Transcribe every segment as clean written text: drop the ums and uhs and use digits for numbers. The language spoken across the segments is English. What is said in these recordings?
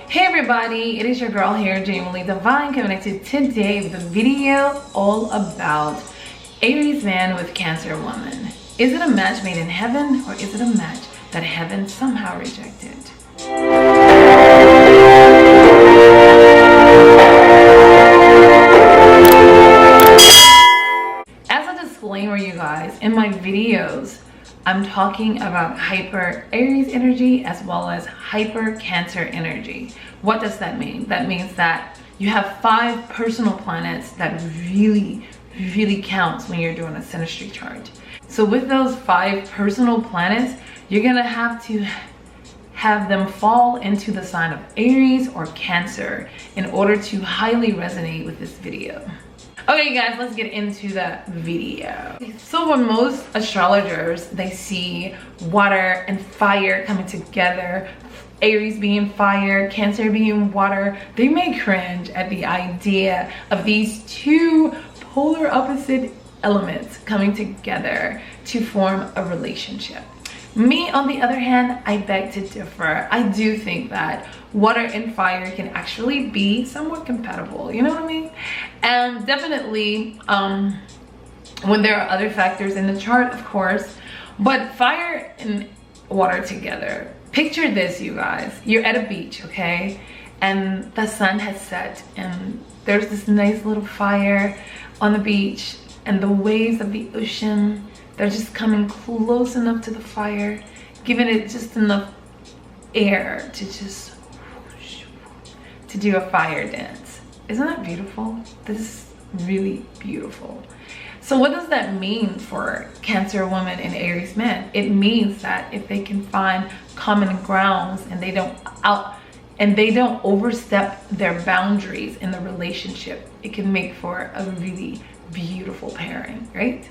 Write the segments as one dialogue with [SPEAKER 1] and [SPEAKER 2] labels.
[SPEAKER 1] Hey everybody, it is your girl here, Genuinely Divine, coming at you today with a video all about Aries man with Cancer woman. Is it a match made in heaven, or is it a match that heaven somehow rejected? As a disclaimer, you guys, in my videos, I'm talking about hyper Aries energy as well as hyper Cancer energy. What does that mean? That means that you have 5 personal planets that really counts when you're doing a synastry chart. So with those 5 personal planets, you're gonna have to have them fall into the sign of Aries or Cancer in order to highly resonate with this video. Okay guys, let's get into the video. So when most astrologers, they see water and fire coming together, Aries being fire, Cancer being water, they may cringe at the idea of these 2 polar opposite elements coming together to form a relationship. Me, on the other hand, I beg to differ. I do think that water and fire can actually be somewhat compatible, you know what I mean? And definitely when there are other factors in the chart, of course, but fire and water together. Picture this, you guys. You're at a beach, okay? And the sun has set and there's this nice little fire on the beach, and the waves of the ocean, they're just coming close enough to the fire, giving it just enough air to just to do a fire dance. Isn't that beautiful? This is really beautiful. So what does that mean for Cancer woman and Aries men? It means that if they can find common grounds and they don't overstep their boundaries in the relationship, it can make for a really beautiful pairing, right?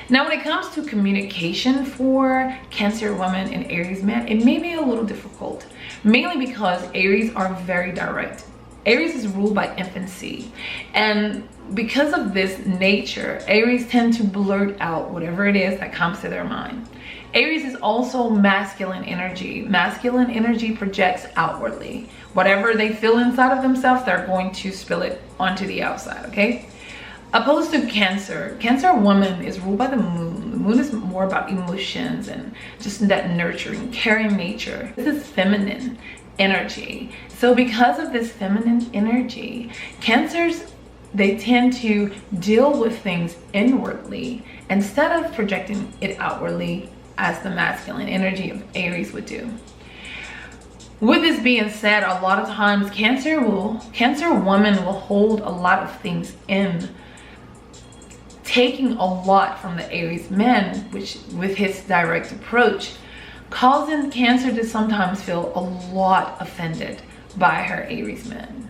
[SPEAKER 1] Now, when it comes to communication for Cancer woman and Aries man, it may be a little difficult, mainly because Aries are very direct. Aries is ruled by infancy, and because of this nature, Aries tend to blurt out whatever it is that comes to their mind. Aries is also masculine energy. Masculine energy projects outwardly. Whatever they feel inside of themselves, they're going to spill it onto the outside, okay? Opposed to Cancer, Cancer woman is ruled by the moon. The moon is more about emotions and just that nurturing, caring nature. This is feminine energy. So because of this feminine energy, Cancers, they tend to deal with things inwardly instead of projecting it outwardly as the masculine energy of Aries would do. With this being said, a lot of times Cancer woman will hold a lot of things in, taking a lot from the Aries men, which with his direct approach, causing Cancer to sometimes feel a lot offended by her Aries men.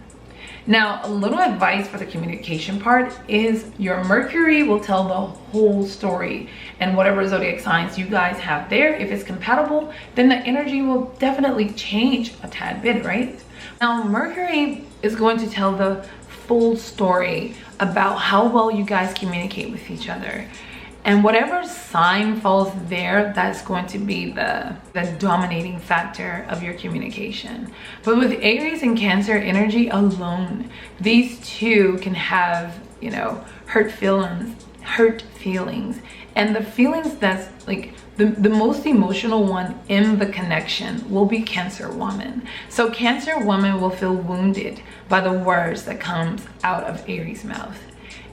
[SPEAKER 1] Now, a little advice for the communication part is your Mercury will tell the whole story, and whatever zodiac signs you guys have there, if it's compatible, then the energy will definitely change a tad bit, right? Now, Mercury is going to tell the full story about how well you guys communicate with each other, and whatever sign falls there, that's going to be the dominating factor of your communication. But with Aries and Cancer energy alone, these 2 can have, you know, hurt feelings, and the feelings that's like the most emotional one in the connection will be Cancer woman. So Cancer woman will feel wounded by the words that comes out of Aries' mouth.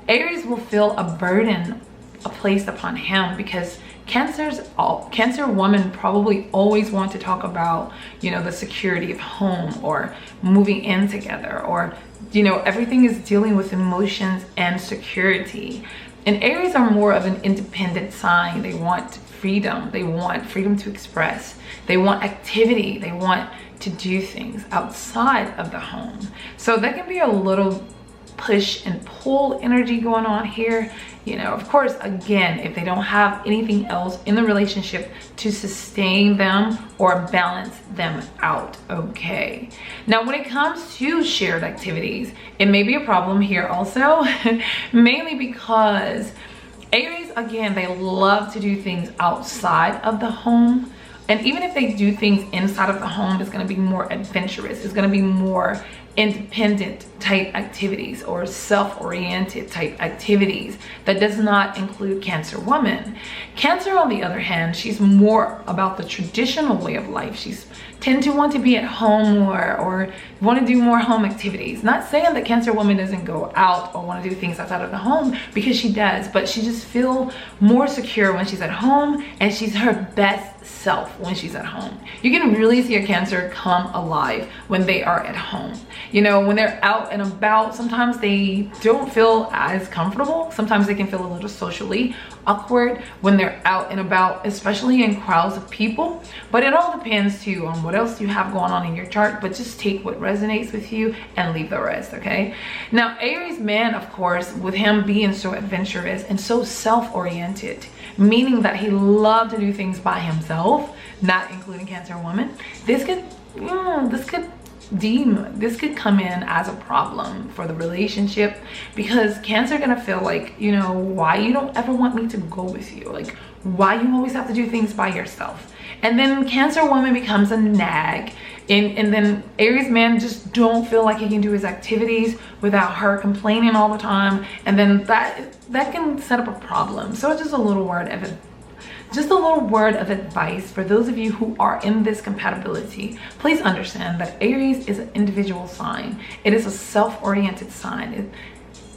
[SPEAKER 1] Aries will feel a burden placed upon him because Cancer woman probably always want to talk about, you know, the security of home or moving in together, or, you know, everything is dealing with emotions and security. And Aries are more of an independent sign. They want freedom. They want freedom to express. They want activity. They want to do things outside of the home. So that can be a little push and pull energy going on here. You know, of course, again, if they don't have anything else in the relationship to sustain them or balance them out, okay? Now, when it comes to shared activities, it may be a problem here also, mainly because Aries, again, they love to do things outside of the home. And even if they do things inside of the home, it's going to be more adventurous. It's going to be more independent type activities or self-oriented type activities. That does not include Cancer woman. Cancer, on the other hand, she's more about the traditional way of life. She's tend to want to be at home more, or want to do more home activities. Not saying that Cancer woman doesn't go out or want to do things outside of the home, because she does, but she just feels more secure when she's at home, and she's her best self when she's at home. You can really see a Cancer come alive when they are at home. You know, when they're out and about, sometimes they don't feel as comfortable. Sometimes they can feel a little socially awkward when they're out and about, especially in crowds of people. But it all depends too on what else you have going on in your chart. But just take what resonates with you and leave the rest, okay? Now, Aries man, of course, with him being so adventurous and so self-oriented, meaning that he loved to do things by himself, not including Cancer woman, this could come in as a problem for the relationship, because Cancer gonna feel like, you know, why you don't ever want me to go with you? Like, why you always have to do things by yourself? And then Cancer woman becomes a nag, and then Aries man just don't feel like he can do his activities without her complaining all the time, and then that can set up a problem. So it's just a little word of advice for those of you who are in this compatibility. Please understand that Aries is an individual sign. It is a self-oriented sign.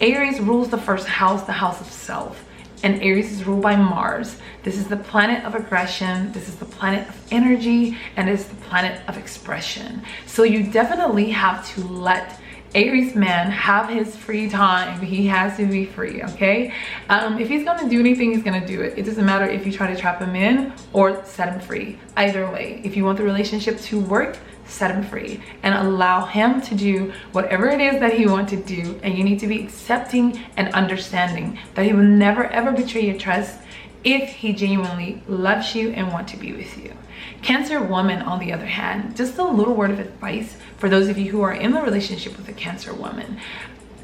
[SPEAKER 1] Aries rules the first house, the house of self. And Aries is ruled by Mars. This is the planet of aggression. This is the planet of energy, and it's the planet of expression. So you definitely have to let Aries man have his free time. He has to be free, okay? If he's gonna do anything, he's gonna do it. It doesn't matter if you try to trap him in or set him free. Either way, if you want the relationship to work, set him free and allow him to do whatever it is that he wants to do. And you need to be accepting and understanding that he will never ever betray your trust if he genuinely loves you and wants to be with you. Cancer woman, on the other hand, just a little word of advice for those of you who are in the relationship with a Cancer woman.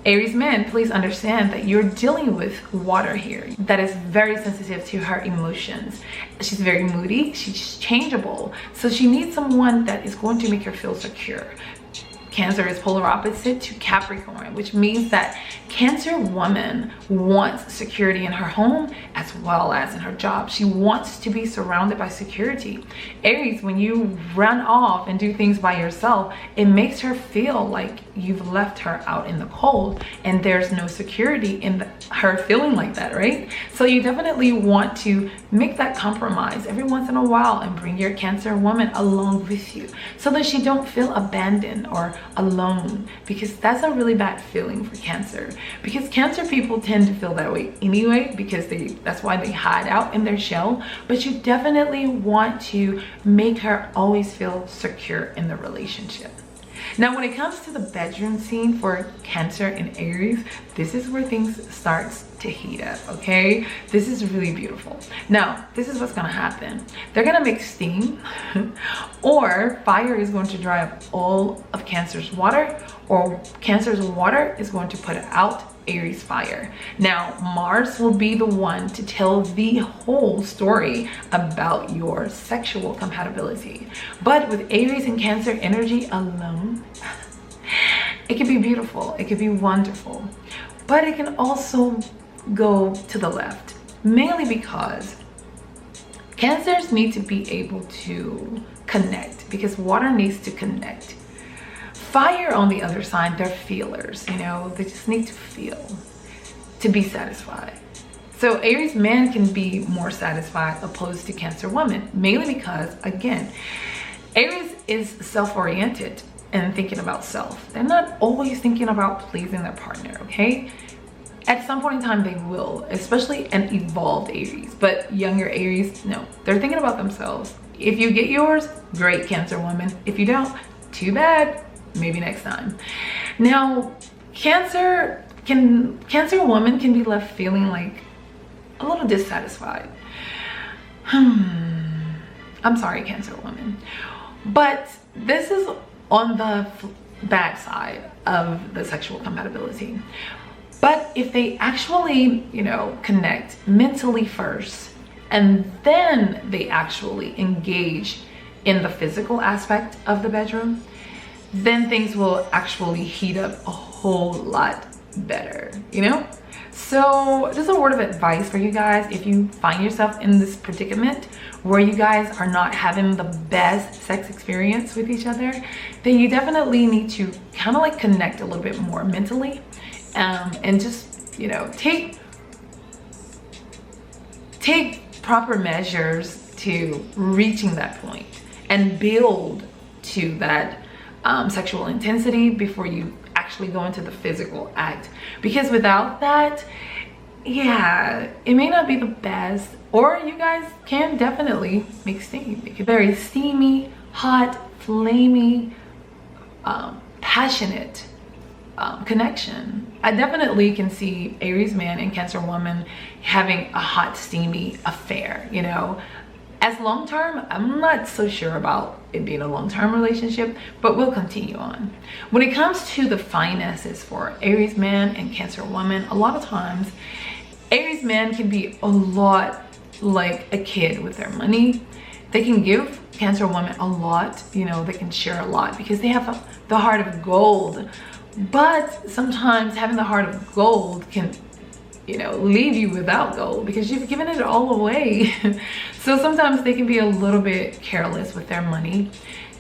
[SPEAKER 1] Aries men, please understand that you're dealing with water here that is very sensitive to her emotions. She's very moody, she's changeable, so she needs someone that is going to make her feel secure. Cancer is polar opposite to Capricorn, which means that Cancer woman wants security in her home as well as in her job. She wants to be surrounded by security. Aries, when you run off and do things by yourself, it makes her feel like you've left her out in the cold and there's no security in her feeling like that, right? So you definitely want to make that compromise every once in a while and bring your Cancer woman along with you so that she don't feel abandoned or alone, because that's a really bad feeling for Cancer. Because Cancer people tend to feel that way anyway, because that's why they hide out in their shell. But you definitely want to make her always feel secure in the relationship. Now, when it comes to the bedroom scene for Cancer and Aries, this is where things starts to heat up, okay? This is really beautiful. Now, this is what's gonna happen. They're gonna make steam, or fire is going to dry up all of Cancer's water, or Cancer's water is going to put out Aries fire. Now, Mars will be the one to tell the whole story about your sexual compatibility. But with Aries and Cancer energy alone, it can be beautiful, it can be wonderful, but it can also go to the left, mainly because Cancers need to be able to connect, because water needs to connect. Fire, on the other side, they're feelers, you know, they just need to feel to be satisfied. So Aries man can be more satisfied opposed to Cancer woman, mainly because, again, Aries is self-oriented and thinking about self. They're not always thinking about pleasing their partner, okay? At some point in time, they will, especially an evolved Aries, but younger Aries, no. They're thinking about themselves. If you get yours, great, Cancer woman. If you don't, too bad. Maybe next time. Now, Cancer woman can be left feeling like a little dissatisfied. I'm sorry, Cancer woman, but this is on the bad side of the sexual compatibility. But if they actually, you know, connect mentally first and then they actually engage in the physical aspect of the bedroom, then things will actually heat up a whole lot better, you know? So just a word of advice for you guys: if you find yourself in this predicament where you guys are not having the best sex experience with each other, then you definitely need to kind of like connect a little bit more mentally, and just, you know, take proper measures to reaching that point and build to that sexual intensity before you actually go into the physical act. Because without that, yeah, it may not be the best, or you guys can definitely make steam. It could be very steamy, hot, flamey, passionate connection. I definitely can see Aries man and Cancer woman having a hot, steamy affair, you know. As long-term, I'm not so sure about it being a long-term relationship, but we'll continue on. When it comes to the finances for Aries man and Cancer woman, a lot of times Aries man can be a lot like a kid with their money. They can give Cancer woman a lot, you know, they can share a lot because they have the heart of gold. But sometimes having the heart of gold can, you know, leave you without gold because you've given it all away. So sometimes they can be a little bit careless with their money.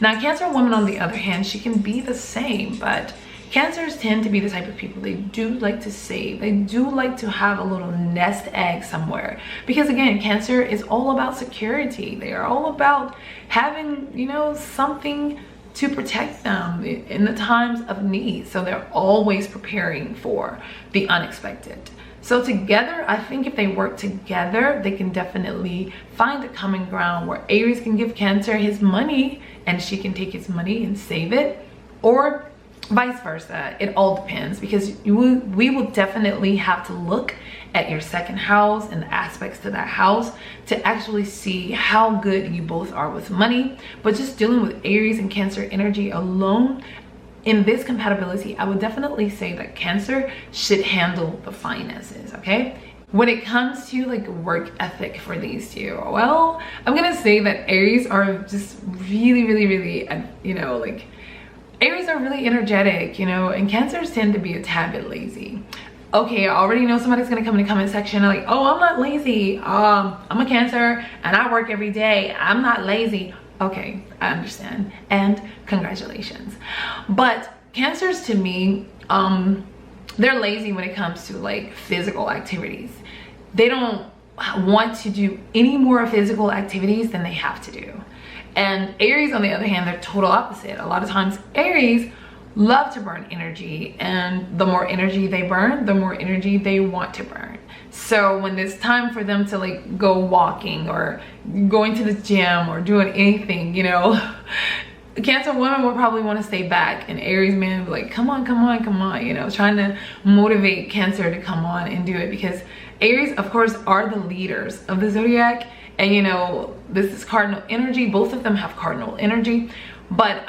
[SPEAKER 1] Now, Cancer woman, on the other hand, she can be the same, but Cancers tend to be the type of people, they do like to save. They do like to have a little nest egg somewhere. Because again, Cancer is all about security. They are all about having, you know, something to protect them in the times of need. So they're always preparing for the unexpected. So together, I think if they work together, they can definitely find a common ground where Aries can give Cancer his money and she can take his money and save it, or vice versa. It all depends, because we will definitely have to look at your second house and the aspects to that house to actually see how good you both are with money. But just dealing with Aries and Cancer energy alone, in this compatibility, I would definitely say that Cancer should handle the finances, okay? When it comes to like work ethic for these two, well, I'm gonna say that Aries are just really, you know, like, Aries are really energetic, you know, and Cancers tend to be a tad bit lazy. Okay, I already know somebody's gonna come in the comment section and like, oh, I'm not lazy. I'm a Cancer and I work every day. I'm not lazy. Okay, I understand, and congratulations. But Cancers, to me, they're lazy when it comes to like physical activities. They don't want to do any more physical activities than they have to do. And Aries, on the other hand, they're total opposite. A lot of times Aries love to burn energy, and the more energy they burn, the more energy they want to burn. So when it's time for them to like go walking or going to the gym or doing anything, you know, Cancer woman will probably want to stay back, and Aries man will be like, come on, you know, trying to motivate Cancer to come on and do it, because Aries, of course, are the leaders of the zodiac. And you know, this is cardinal energy. Both of them have cardinal energy, but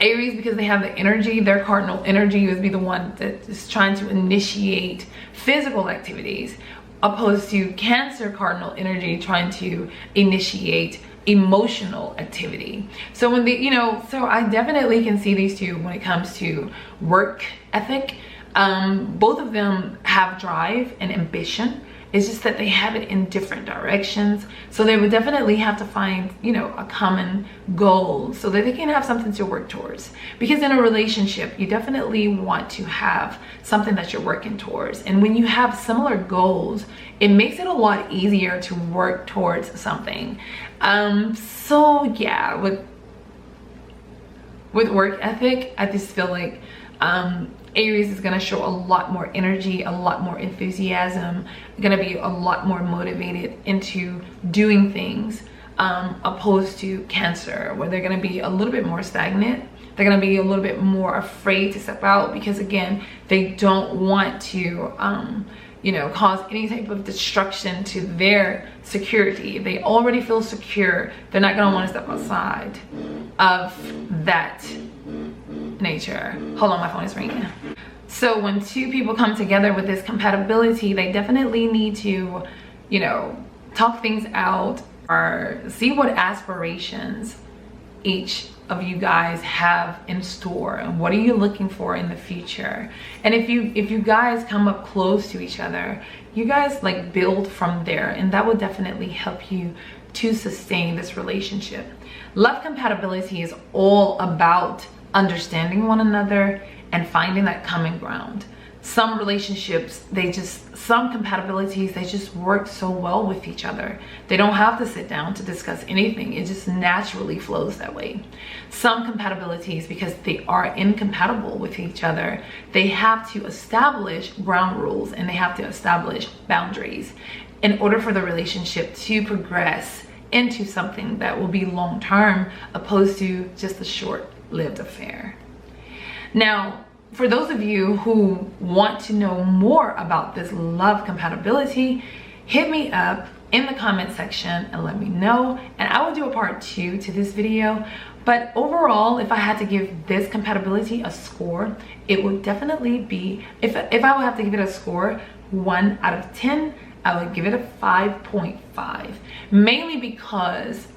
[SPEAKER 1] Aries, because they have the energy, their cardinal energy would be the one that is trying to initiate physical activities, opposed to Cancer cardinal energy trying to initiate emotional activity. So when you know, so I definitely can see these two when it comes to work ethic. Both of them have drive and ambition. It's just that they have it in different directions. So they would definitely have to find, you know, a common goal so that they can have something to work towards. Because in a relationship, you definitely want to have something that you're working towards. And when you have similar goals, it makes it a lot easier to work towards something. So yeah, with work ethic, I just feel like Aries is going to show a lot more energy, a lot more enthusiasm, going to be a lot more motivated into doing things, opposed to Cancer, where they're going to be a little bit more stagnant. They're going to be a little bit more afraid to step out, because again, they don't want to you know, cause any type of destruction to their security. If they already feel secure, they're not going to want to step outside of that nature. Hold on, my phone is ringing. So when two people come together with this compatibility, they definitely need to, you know, talk things out, or see what aspirations each of you guys have in store, and what are you looking for in the future. And if you guys come up close to each other, you guys like build from there, and that will definitely help you to sustain this relationship. Love compatibility is all about understanding one another and finding that common ground. Some relationships, some compatibilities, they just work so well with each other. They don't have to sit down to discuss anything. It just naturally flows that way. Some compatibilities, because they are incompatible with each other, they have to establish ground rules and they have to establish boundaries in order for the relationship to progress into something that will be long-term, opposed to just a short-lived affair. Now, for those of you who want to know more about this love compatibility, hit me up in the comment section and let me know, and I will do a part 2 to this video. But overall, if I had to give this compatibility a score, it would definitely be, if I would have to give it a score 1 out of 10, I would give it a 5.5, mainly because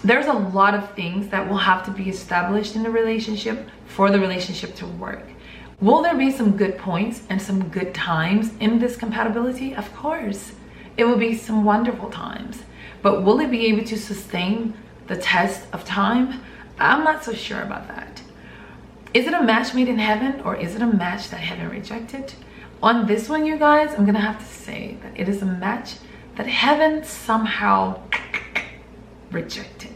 [SPEAKER 1] there's a lot of things that will have to be established in the relationship for the relationship to work. Will there be some good points and some good times in this compatibility? Of course. It will be some wonderful times. But will it be able to sustain the test of time? I'm not so sure about that. Is it a match made in heaven, or is it a match that heaven rejected? On this one, you guys, I'm gonna have to say that it is a match that heaven somehow rejected.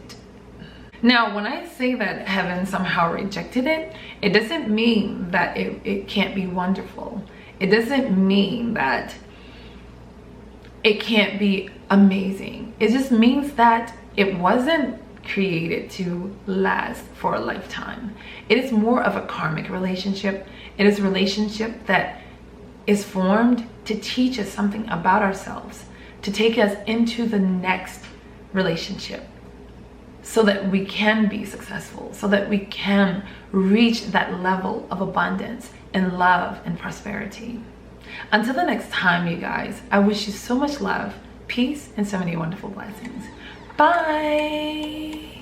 [SPEAKER 1] Now, when I say that heaven somehow rejected it, it doesn't mean that it can't be wonderful. It doesn't mean that it can't be amazing. It just means that it wasn't created to last for a lifetime. It is more of a karmic relationship. It is a relationship that is formed to teach us something about ourselves, to take us into the next relationship, so that we can be successful, so that we can reach that level of abundance and love and prosperity. Until the next time, you guys, I wish you so much love, peace, and so many wonderful blessings. Bye.